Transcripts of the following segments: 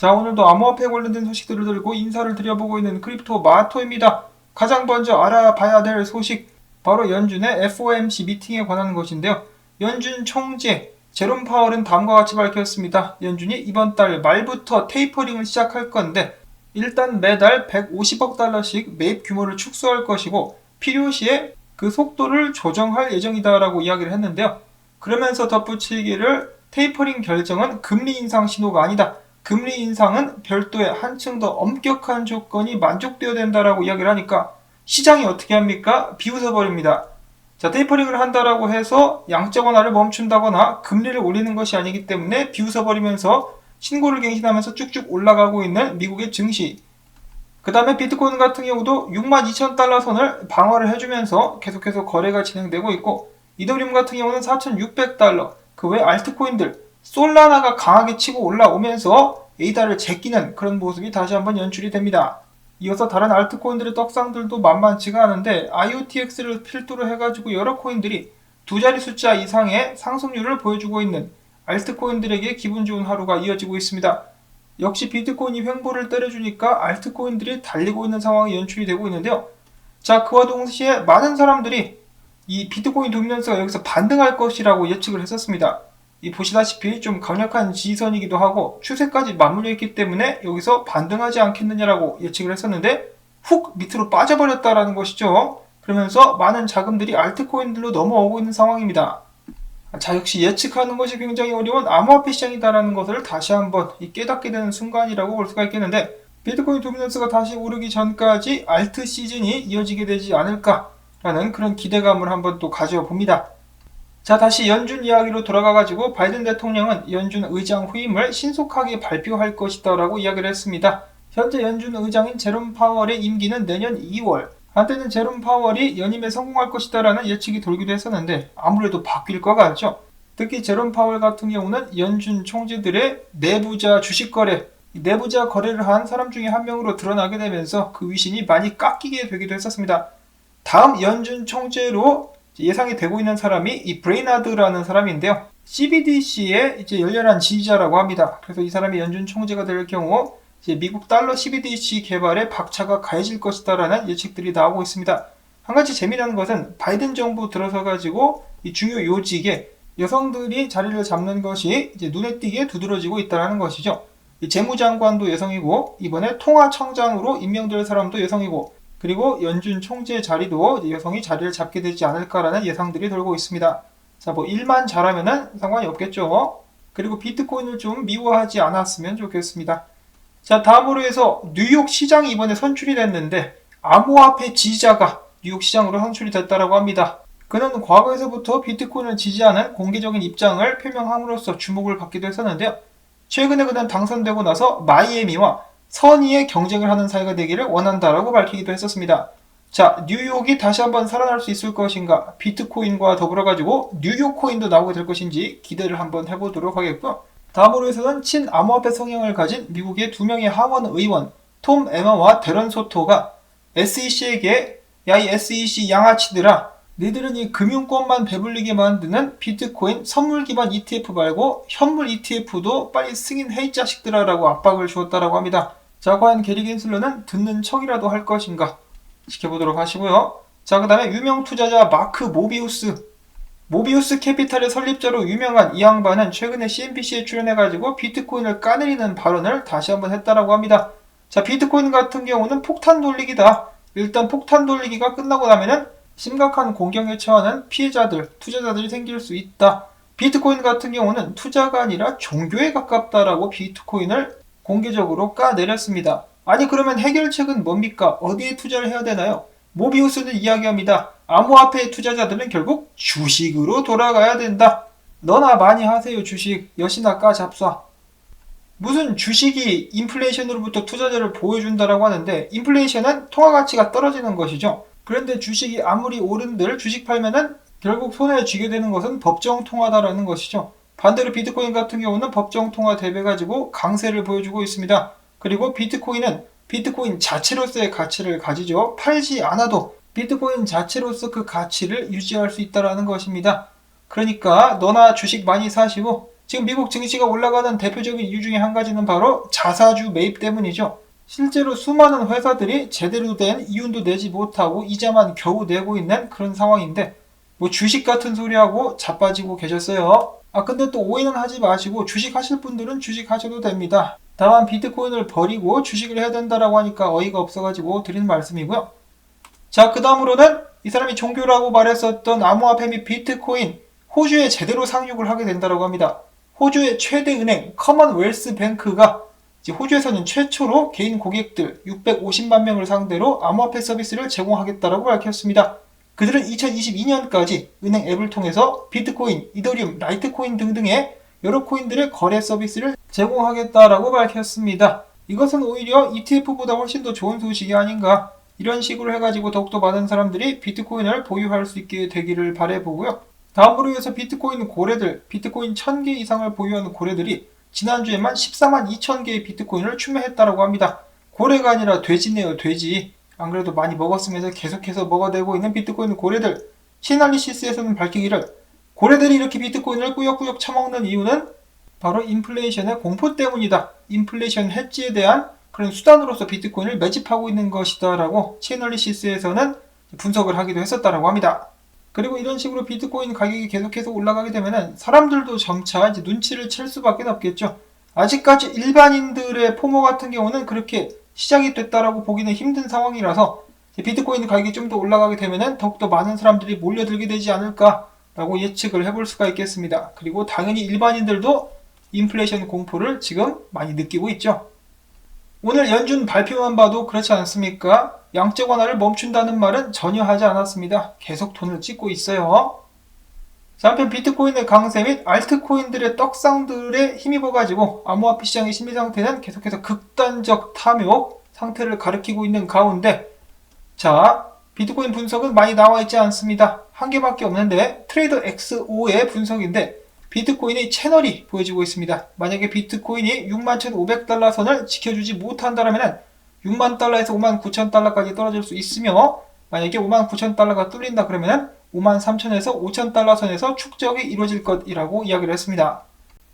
자, 오늘도 암호화폐 관련된 소식들을 들고 인사를 드려보고 있는 크립토 마토입니다. 가장 먼저 알아봐야 될 소식, 바로 연준의 FOMC 미팅에 관한 것인데요. 연준 총재 제롬 파월은 다음과 같이 밝혔습니다. 연준이 이번 달 말부터 테이퍼링을 시작할 건데, 일단 매달 150억 달러씩 매입 규모를 축소할 것이고 필요시에 그 속도를 조정할 예정이다라고 이야기를 했는데요. 그러면서 덧붙이기를 테이퍼링 결정은 금리 인상 신호가 아니다. 금리 인상은 별도의 한층 더 엄격한 조건이 만족되어야 된다라고 이야기를 하니까 시장이 어떻게 합니까? 비웃어버립니다. 자, 테이퍼링을 한다라고 해서 양적 완화를 멈춘다거나 금리를 올리는 것이 아니기 때문에 비웃어버리면서 신고를 갱신하면서 쭉쭉 올라가고 있는 미국의 증시. 그 다음에 비트코인 같은 경우도 62,000달러 선을 방어를 해주면서 계속해서 거래가 진행되고 있고, 이더리움 같은 경우는 4,600달러, 그 외 알트코인들, 솔라나가 강하게 치고 올라오면서 에이다를 제끼는 그런 모습이 다시 한번 연출이 됩니다. 이어서 다른 알트코인들의 떡상들도 만만치가 않은데 IOTX를 필두로 해가지고 여러 코인들이 두 자리 숫자 이상의 상승률을 보여주고 있는 알트코인들에게 기분 좋은 하루가 이어지고 있습니다. 역시 비트코인이 횡보를 때려주니까 알트코인들이 달리고 있는 상황이 연출이 되고 있는데요. 자, 그와 동시에 많은 사람들이 이 비트코인 도미넌스가 여기서 반등할 것이라고 예측을 했었습니다. 이 보시다시피 좀 강력한 지지선이기도 하고 추세까지 맞물려 있기 때문에 여기서 반등하지 않겠느냐라고 예측을 했었는데 훅 밑으로 빠져버렸다라는 것이죠. 그러면서 많은 자금들이 알트코인들로 넘어오고 있는 상황입니다. 자, 역시 예측하는 것이 굉장히 어려운 암호화폐 시장이다라는 것을 다시 한번 깨닫게 되는 순간이라고 볼 수가 있겠는데, 비트코인 도미넌스가 다시 오르기 전까지 알트 시즌이 이어지게 되지 않을까라는 그런 기대감을 한번 또 가져봅니다. 자, 다시 연준 이야기로 돌아가가지고 바이든 대통령은 연준 의장 후임을 신속하게 발표할 것이다 라고 이야기를 했습니다. 현재 연준 의장인 제롬 파월의 임기는 내년 2월. 한때는 제롬 파월이 연임에 성공할 것이다 라는 예측이 돌기도 했었는데 아무래도 바뀔 것 같죠. 특히 제롬 파월 같은 경우는 연준 총재들의 내부자 주식 거래, 내부자 거래를 한 사람 중에 한 명으로 드러나게 되면서 그 위신이 많이 깎이게 되기도 했었습니다. 다음 연준 총재로 예상이 되고 있는 사람이 이 브레이나드라는 사람인데요. CBDC의 이제 열렬한 지지자라고 합니다. 그래서 이 사람이 연준 총재가 될 경우 이제 미국 달러 CBDC 개발에 박차가 가해질 것이다라는 예측들이 나오고 있습니다. 한 가지 재미난 것은 바이든 정부 들어서 가지고 이 중요 요직에 여성들이 자리를 잡는 것이 이제 눈에 띄게 두드러지고 있다는 것이죠. 이 재무장관도 여성이고 이번에 통화청장으로 임명될 사람도 여성이고, 그리고 연준 총재 자리도 여성이 자리를 잡게 되지 않을까라는 예상들이 돌고 있습니다. 자, 뭐 일만 잘하면은 상관이 없겠죠. 그리고 비트코인을 좀 미워하지 않았으면 좋겠습니다. 자, 다음으로 해서 뉴욕 시장이 이번에 선출이 됐는데 암호화폐 지지자가 뉴욕 시장으로 선출이 됐다라고 합니다. 그는 과거에서부터 비트코인을 지지하는 공개적인 입장을 표명함으로써 주목을 받기도 했었는데요. 최근에 그는 당선되고 나서 마이애미와 선의의 경쟁을 하는 사회가 되기를 원한다라고 밝히기도 했었습니다. 자, 뉴욕이 다시 한번 살아날 수 있을 것인가, 비트코인과 더불어가지고 뉴욕 코인도 나오게 될 것인지 기대를 한번 해보도록 하겠고요. 다음으로 해서는 친암호화폐 성향을 가진 미국의 두 명의 하원 의원 톰 에머와 데런 소토가 SEC에게 야, 이 SEC 양아치들아, 니들은 이 금융권만 배불리게 만드는 비트코인 선물 기반 ETF 말고 현물 ETF도 빨리 승인해 이 자식들아 라고 압박을 주었다라고 합니다. 자, 과연 게리 겐슬러는 듣는 척이라도 할 것인가 지켜보도록 하시고요. 자, 그 다음에 유명 투자자 마크 모비우스 캐피탈의 설립자로 유명한 이 양반은 최근에 CNBC에 출연해가지고 비트코인을 까내리는 발언을 다시 한번 했다라고 합니다. 자, 비트코인 같은 경우는 폭탄 돌리기다. 일단 폭탄 돌리기가 끝나고 나면은 심각한 공경에 처하는 피해자들, 투자자들이 생길 수 있다. 비트코인 같은 경우는 투자가 아니라 종교에 가깝다라고 비트코인을 공개적으로 까내렸습니다. 아니, 그러면 해결책은 뭡니까? 어디에 투자를 해야 되나요? 모비우스는 이야기합니다. 암호화폐 투자자들은 결국 주식으로 돌아가야 된다. 너나 많이 하세요, 주식. 여시나 까 잡쏴. 무슨 주식이 인플레이션으로부터 투자자를 보호해준다라고 하는데, 인플레이션은 통화가치가 떨어지는 것이죠. 그런데 주식이 아무리 오른들 주식 팔면은 결국 손에 쥐게 되는 것은 법정 통화다라는 것이죠. 반대로 비트코인 같은 경우는 법정 통화 대비해가지고 강세를 보여주고 있습니다. 그리고 비트코인은 비트코인 자체로서의 가치를 가지죠. 팔지 않아도 비트코인 자체로서 그 가치를 유지할 수 있다는 것입니다. 그러니까 너나 주식 많이 사시고 지금 미국 증시가 올라가는 대표적인 이유 중에 한 가지는 바로 자사주 매입 때문이죠. 실제로 수많은 회사들이 제대로 된 이윤도 내지 못하고 이자만 겨우 내고 있는 그런 상황인데 뭐 주식 같은 소리하고 자빠지고 계셨어요. 근데 또 오해는 하지 마시고 주식 하실 분들은 주식 하셔도 됩니다. 다만 비트코인을 버리고 주식을 해야 된다라고 하니까 어이가 없어가지고 드리는 말씀이고요. 자, 그 다음으로는 이 사람이 종교라고 말했었던 암호화폐 및 비트코인, 호주에 제대로 상륙을 하게 된다고 합니다. 호주의 최대 은행 커먼웰스 뱅크가 호주에서는 최초로 개인 고객들 650만 명을 상대로 암호화폐 서비스를 제공하겠다고 밝혔습니다. 그들은 2022년까지 은행 앱을 통해서 비트코인, 이더리움, 라이트코인 등등의 여러 코인들의 거래 서비스를 제공하겠다고 밝혔습니다. 이것은 오히려 ETF보다 훨씬 더 좋은 소식이 아닌가, 이런 식으로 해가지고 더욱더 많은 사람들이 비트코인을 보유할 수 있게 되기를 바라보고요. 다음으로 해서 비트코인 고래들, 비트코인 1000개 이상을 보유하는 고래들이 지난주에만 14만 2천 개의 비트코인을 추매했다고 합니다. 고래가 아니라 돼지네요, 돼지. 안 그래도 많이 먹었으면서 계속해서 먹어대고 있는 비트코인 고래들. 시애널리시스에서는 밝히기를 고래들이 이렇게 비트코인을 꾸역꾸역 처먹는 이유는 바로 인플레이션의 공포 때문이다. 인플레이션 해지에 대한 그런 수단으로서 비트코인을 매집하고 있는 것이다 라고 시애널리시스에서는 분석을 하기도 했었다고 합니다. 그리고 이런 식으로 비트코인 가격이 계속해서 올라가게 되면은 사람들도 점차 이제 눈치를 챌 수밖에 없겠죠. 아직까지 일반인들의 포모 같은 경우는 그렇게 시작이 됐다라고 보기는 힘든 상황이라서 비트코인 가격이 좀 더 올라가게 되면은 더욱더 많은 사람들이 몰려들게 되지 않을까라고 예측을 해볼 수가 있겠습니다. 그리고 당연히 일반인들도 인플레이션 공포를 지금 많이 느끼고 있죠. 오늘 연준 발표만 봐도 그렇지 않습니까? 양적 완화를 멈춘다는 말은 전혀 하지 않았습니다. 계속 돈을 찍고 있어요. 한편 비트코인의 강세 및 알트코인들의 떡상들에 힘입어가지고 암호화폐 시장의 심리 상태는 계속해서 극단적 탐욕 상태를 가리키고 있는 가운데, 자, 비트코인 분석은 많이 나와 있지 않습니다. 한 개밖에 없는데 트레이더 XO의 분석인데 비트코인의 채널이 보여지고 있습니다. 만약에 비트코인이 61,500달러 선을 지켜주지 못한다면 6만 달러에서 5만 9천 달러까지 떨어질 수 있으며, 만약에 5만 9천 달러가 뚫린다 그러면 5만 3천에서 5천 달러 선에서 축적이 이루어질 것이라고 이야기를 했습니다.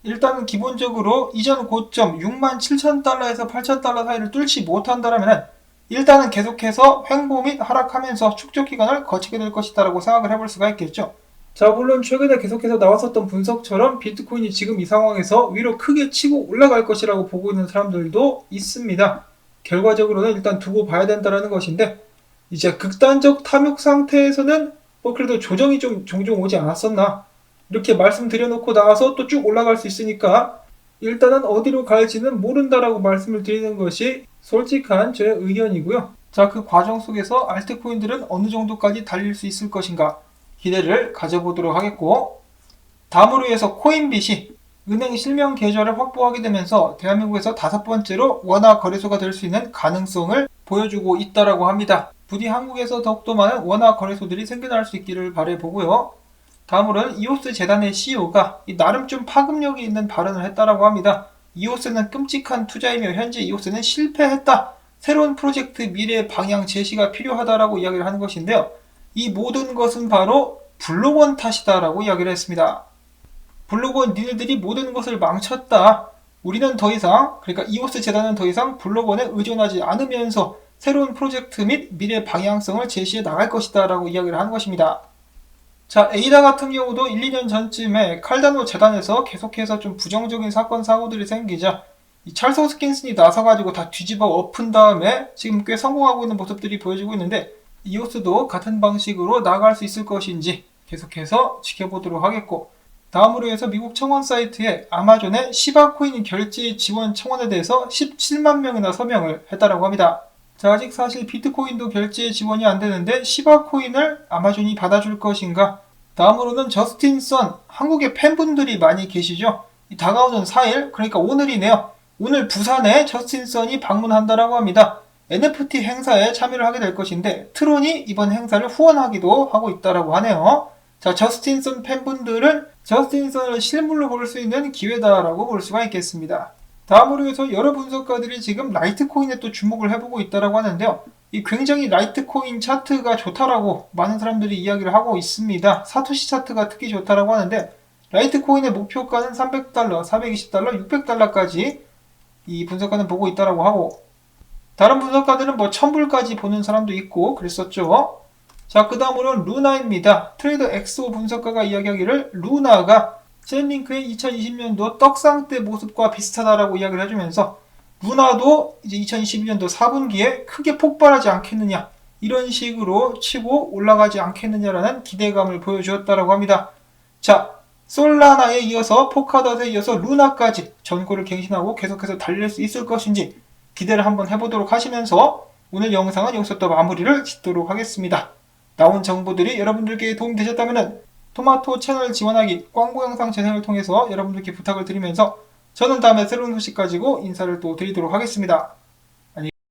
일단은 기본적으로 이전 고점 6만 7천 달러에서 8천 달러 사이를 뚫지 못한다면 일단은 계속해서 횡보 및 하락하면서 축적 기간을 거치게 될 것이다라고 생각을 해볼 수가 있겠죠. 자, 물론 최근에 계속해서 나왔었던 분석처럼 비트코인이 지금 이 상황에서 위로 크게 치고 올라갈 것이라고 보고 있는 사람들도 있습니다. 결과적으로는 일단 두고 봐야 된다는 것인데, 이제 극단적 탐욕 상태에서는 그래도 조정이 좀 종종 오지 않았었나, 이렇게 말씀드려놓고 나와서 또 쭉 올라갈 수 있으니까 일단은 어디로 갈지는 모른다라고 말씀을 드리는 것이 솔직한 제 의견이고요. 자, 그 과정 속에서 알트코인들은 어느 정도까지 달릴 수 있을 것인가 기대를 가져보도록 하겠고, 다음으로 해서 코인빗이 은행 실명 계좌를 확보하게 되면서 대한민국에서 5번째로 원화 거래소가 될 수 있는 가능성을 보여주고 있다라고 합니다. 부디 한국에서 더욱더 많은 원화 거래소들이 생겨날 수 있기를 바라보고요. 다음으로는 이오스 재단의 CEO가 나름 좀 파급력이 있는 발언을 했다라고 합니다. 이오스는 끔찍한 투자이며 현재 이오스는 실패했다. 새로운 프로젝트 미래 방향 제시가 필요하다라고 이야기를 하는 것인데요. 이 모든 것은 바로 블록원 탓이다라고 이야기를 했습니다. 블록원 니네들이 모든 것을 망쳤다. 우리는 더 이상, 그러니까 이오스 재단은 더 이상 블록원에 의존하지 않으면서 새로운 프로젝트 및 미래 방향성을 제시해 나갈 것이다 라고 이야기를 하는 것입니다. 자, 에이다 같은 경우도 1, 2년 전쯤에 칼다노 재단에서 계속해서 좀 부정적인 사건 사고들이 생기자 이 찰스 호스킨슨이 나서가지고 다 뒤집어 엎은 다음에 지금 꽤 성공하고 있는 모습들이 보여지고 있는데, 이오스도 같은 방식으로 나아갈 수 있을 것인지 계속해서 지켜보도록 하겠고, 다음으로 해서 미국 청원 사이트에 아마존의 시바코인 결제 지원 청원에 대해서 17만 명이나 서명을 했다라고 합니다. 자, 아직 사실 비트코인도 결제 지원이 안 되는데 시바코인을 아마존이 받아줄 것인가? 다음으로는 저스틴 선, 한국의 팬분들이 많이 계시죠? 다가오는 4일, 그러니까 오늘이네요. 오늘 부산에 저스틴 선이 방문한다라고 합니다. NFT 행사에 참여를 하게 될 것인데 트론이 이번 행사를 후원하기도 하고 있다라고 하네요. 자, 저스틴 선 팬분들은 저스틴 선을 실물로 볼 수 있는 기회다라고 볼 수가 있겠습니다. 다음으로 해서 여러 분석가들이 지금 라이트코인에 또 주목을 해보고 있다라고 하는데요. 이 굉장히 라이트코인 차트가 좋다라고 많은 사람들이 이야기를 하고 있습니다. 사토시 차트가 특히 좋다라고 하는데, 라이트코인의 목표가는 300달러, 420달러, 600달러까지 이 분석가는 보고 있다라고 하고, 다른 분석가들은 뭐 1000불까지 보는 사람도 있고 그랬었죠. 자, 그 다음으로는 루나입니다. 트레이더 엑소 분석가가 이야기하기를 루나가 셀링크의 2020년도 떡상때 모습과 비슷하다라고 이야기를 해주면서 루나도 이제 2022년도 4분기에 크게 폭발하지 않겠느냐, 이런 식으로 치고 올라가지 않겠느냐라는 기대감을 보여주었다라고 합니다. 자, 솔라나에 이어서 포카닷에 이어서 루나까지 전고를 갱신하고 계속해서 달릴 수 있을 것인지 기대를 한번 해보도록 하시면서 오늘 영상은 여기서 또 마무리를 짓도록 하겠습니다. 나온 정보들이 여러분들께 도움이 되셨다면 토마토 채널 지원하기 광고 영상 재생을 통해서 여러분들께 부탁을 드리면서 저는 다음에 새로운 소식 가지고 인사를 또 드리도록 하겠습니다.